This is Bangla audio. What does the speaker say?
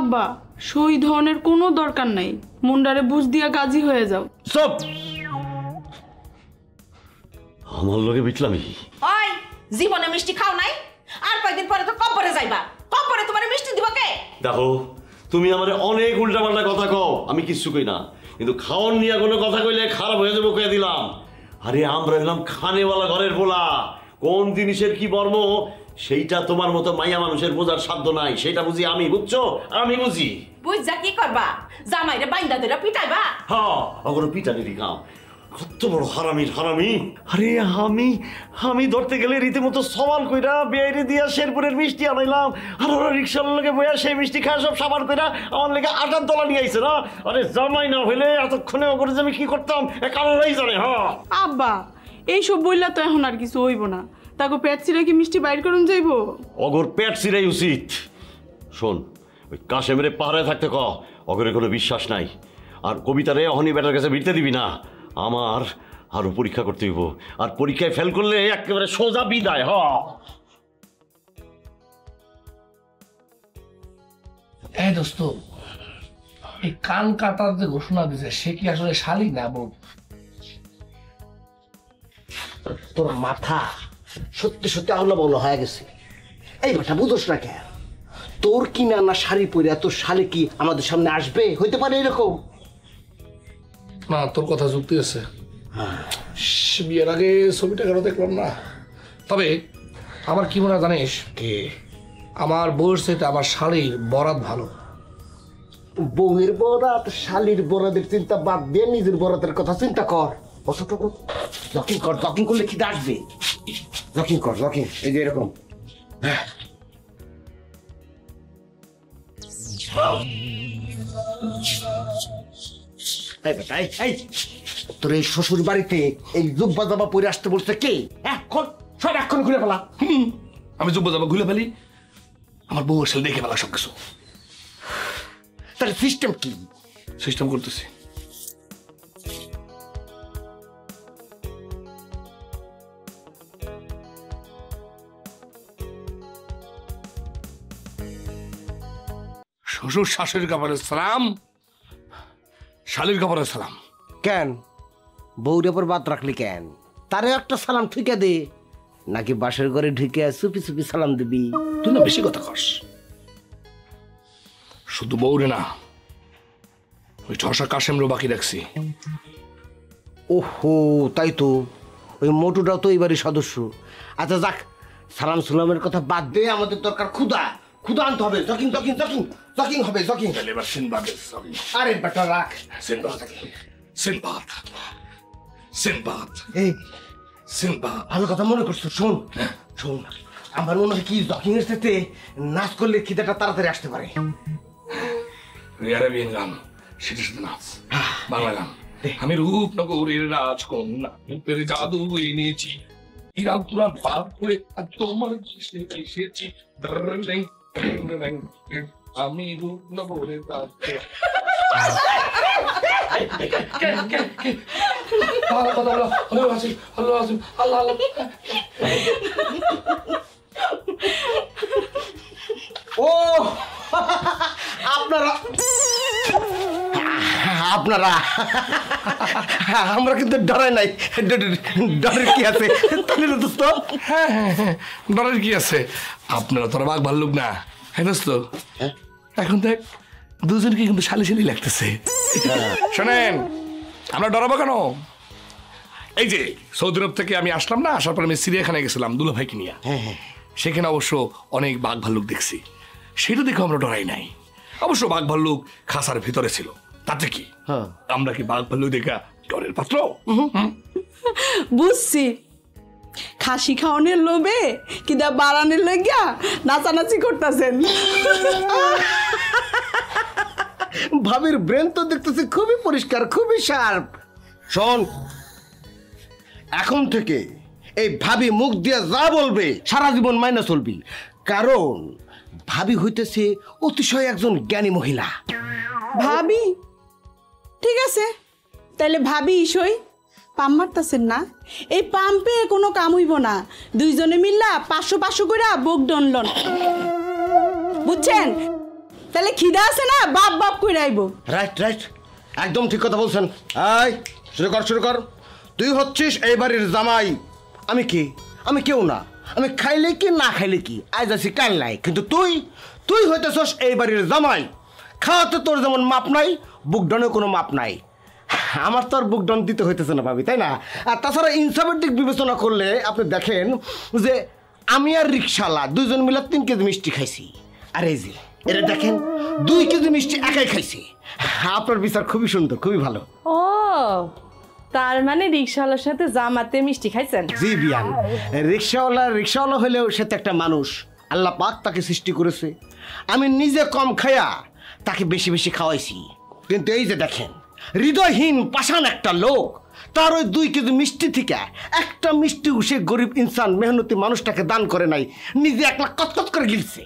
আব্বা শহীদ হওয়ার কোনো দরকার নাই, মুন্ডারে বুঝ দিয়া গাজী হয়ে যাও। সব আমার লগে বিটলামি। ওই জীবনে মিষ্টি খাও নাই, আর কয়েকদিন পরে তো কবরে যাইবা, কবরে তোমার মিষ্টি দিব কে? দেখো তুমি আমারে অনেক উল্টাপাল্টা কথা কও, আমি কিচ্ছু কই না, কিন্তু খাওয়ার নিয়ে কোনো কথা কইলে খারাপ হয়ে যাবো কয়ে দিলাম। আরে আমরা এলাম খানেওয়ালা ঘরের পোলা, কোন জিনিসের কি বর্ম সেইটা তোমার মতো মাইয়া মানুষের বোঝার সাধ্য নাই, সেটা বুঝি আমি, বুঝছো? আমি বুঝি। বুঝা কি করবা? জামাইরে বাইন্দা ধরে পিটাইবা? হ্যাঁ ওগুলো পিটানিরই কাম। কত বড় হারামির হারামি! আরে আমি ধরতে গেলে রীতিমতো সওয়াল কইরা বেয়াইরে দিয়া শেরপুরের মিষ্টি আনাইলাম, আর ওরা রিক্সার লগে বইয়া সেই মিষ্টি খায় সব সাবান কইরা আমার লেগে 8 তলা নিয়ে আইছে না। আরে জামাই না হইলে এতক্ষণে ওগুলো যে আমি কি করতাম কারণই জানে। হ্যাঁ আব্বা এইসব বইলা তো এখন আর কিছু হইব না, তাকে পেট ছিঁড়ে কি মিষ্টি বাইর করুন যাইব? অগর পেট ছিঁড়াই উচিত। শোন ওই কাশেমের পাহাড়ে থাকতে ক, অগরের কোনো বিশ্বাস নাই। আর কবিতারে অহনি বেটার কাছে ভিড়তে দিবি না, আমার আরো পরীক্ষা করতে হইব, আর পরীক্ষায় ফেল করলে একেবারে সোজা বিদায়। এই দোস্ত, এই কান কাটার যে ঘোষণা দিছে সে কি আসলে শালি না বউ? তোর মাথা সত্যি সত্যি আহলা বলো হয়ে গেছে। এই বেটা বুঝোস না কেন? তোর কিনা না শাড়ি পরে তোর শালি কি আমাদের সামনে আসবে? হইতে পারে এরকম? না, তোর কথা যুক্তি আছে। বিয়ের আগে ছবিটা কেন দেখলাম না। তবে আমার কি মনে হয় জানিস, কে? আমার বউয়ের চাইতে আমার শালির বরাত ভালো। বউয়ের বরাত শালির বরাতের চিন্তা বাদ দিয়ে নিজের বরাতের কথা চিন্তা কর। জকিং কর, জকিং করলে খিদে আসবে। জকিং কর, জকিং। এই যে এরকম। তোর এই শ্বশুর বাড়িতে এই জুব্বা জামা পরে আসতে বলছে কে? এখন সব এখন খুলে ফেলা। আমি জুব্বা জামা খুলে ফেলি, আমার বউ এসে দেখে ফেলা সবকিছু। তাহলে সিস্টেম কি? সিস্টেম করতেছি। শ্বশুর শাশুড়ির কাপড়ে সালাম, শালির কাপড়ে সালাম। কেন বউর উপর বাদ রাখলি কেন? তারে একটা সালাম ঠিকা দে, নাকি বাসের ঘরে ঢুকে চুপি চুপি সালাম দিবি? তুই না বেশি কথা কস। শুধু বউরে না, ওই ঠসা কাশেমরও বাকি রাখছি। ওহো তাই তো, ওই মোটুটাও তো এইবারই সদস্য। আচ্ছা যাক, সালাম সুলামের কথা বাদ দে, আমাদের দরকার ক্ষুধা। ক্ষুধা আনতে হবে। জকিং জকিং জকিং জকিং হবে, জকিং। এবার সিনবাদের আরে বেটা রাখ। সিনবাদ সিনবাদ সিনবাদ এই সিনবাদ। ভালো কথা মনে করছো। শোন শোন, আমার মনে হয় কি জকিং এর সাথে নাচ করলে খিদাটা তাড়াতাড়ি আসতে পারে। আরবিয়ান গান, সেটার সাথে নাচ। বাংলা গান। আমি রূপনগরের রাজকন্যা, রূপের জাদু এনেছি, ইরান তুরান পার করে আজ তোমার দেশে এসেছি। আমি রূপনগরের ও আপনারা আপনারা আমরা কিন্তু ডরাই নাই। ডরের কি আছে? দোস্ত ডরের কি আছে? আপনারা তোরা বাঘ ভাল্লুক না। হ্যাঁ দোস্ত, এখন দেখ দুজনকে কিন্তু শালি শালি লাগতেছে। শোনেন, আমরা ডরাবো কেন? এই যে সৌদি আরব থেকে আমি আসলাম না, আসার পর আমি চিড়িয়াখানায় গেছিলাম দুলা ভাইকে নিয়ে। সেখানে অবশ্য অনেক বাঘ ভাল্লুক দেখছি, সেটা দেখে আমরা ডরাই নাই। অবশ্য বাঘ ভাল্লুক খাসার ভিতরে ছিল, তাতে কি আমরা কি বাঘ ভাল্লুক দেখা ডরের পাত্র? বুঝছি, খাসি খাওয়ানোর লোভে কিদা বাড়ানোর লাগিয়া নাচানাচি করতেছেন। ভাবির ব্রেন তো দেখতেছি খুবই পরিষ্কার, খুবই শার্প। শোন, এখন থেকে এই ভাবি মুখ দিয়ে যা বলবে সারা জীবন মাইনা চলবি, কারণ ভাবি হইতেছে অতিশয় একজন জ্ঞানী মহিলা। ভাবি? ঠিক আছে, তাহলে ভাবি ইসই পাম্প মারতেছেন না? এই পাম্পে কোনো কাম হইব না, দুইজনে মিল্লা 500 500 করে বুক ডনলন, বুঝছেন? তাহলে খিদা আছে না বাপ বাপ কই রাইবো। রাইট রাইট, একদম ঠিক কথা বলছেন। এই শুরু কর। তুই হচ্ছিস এই বাড়ির জামাই। আমি কি? আমি কেউ না। আমি খাইলে কি না খাইলে কি, আজ আছি কাল নাই। কিন্তু তুই হইতেছস এই বাড়ির জামাই। খাওয়াতে তোর যেমন মাপ নাই, বুকডনে কোনো মাপ নাই। আমার তো আর বুকডন দিতে হইতেছে না ভাবি, তাই না? আর তাছাড়া ইনসাফের দিক বিবেচনা করলে আপনি দেখেন যে আমি আর রিক্সাওয়ালা দুজন মিলে 3 কেজি মিষ্টি খাইছি। আর এই যে এটা দেখেন 2 কেজি মিষ্টি একাই খাইছি। আপনার বিচার খুবই সুন্দর, খুবই ভালো। ও তার মানে রিক্সাওয়ালার সাথে জামাতে মিষ্টি খাইছেন? জি বিয়ান, রিক্সাওয়ালা হলেও সে তো একটা মানুষ। আল্লাহ পাক তাকে সৃষ্টি করেছে। আমি নিজে কম খায়া তাকে বেশি বেশি খাওয়াইছি। কিন্তু এই যে দেখেন হৃদয়হীন পাষাণ একটা লোক, তার ওই 2 কেজি মিষ্টি থেকে একটা মিষ্টি সে গরিব ইনসান মেহনতি মানুষটাকে দান করে নাই, নিজে একলা কতকত করে গিলছে।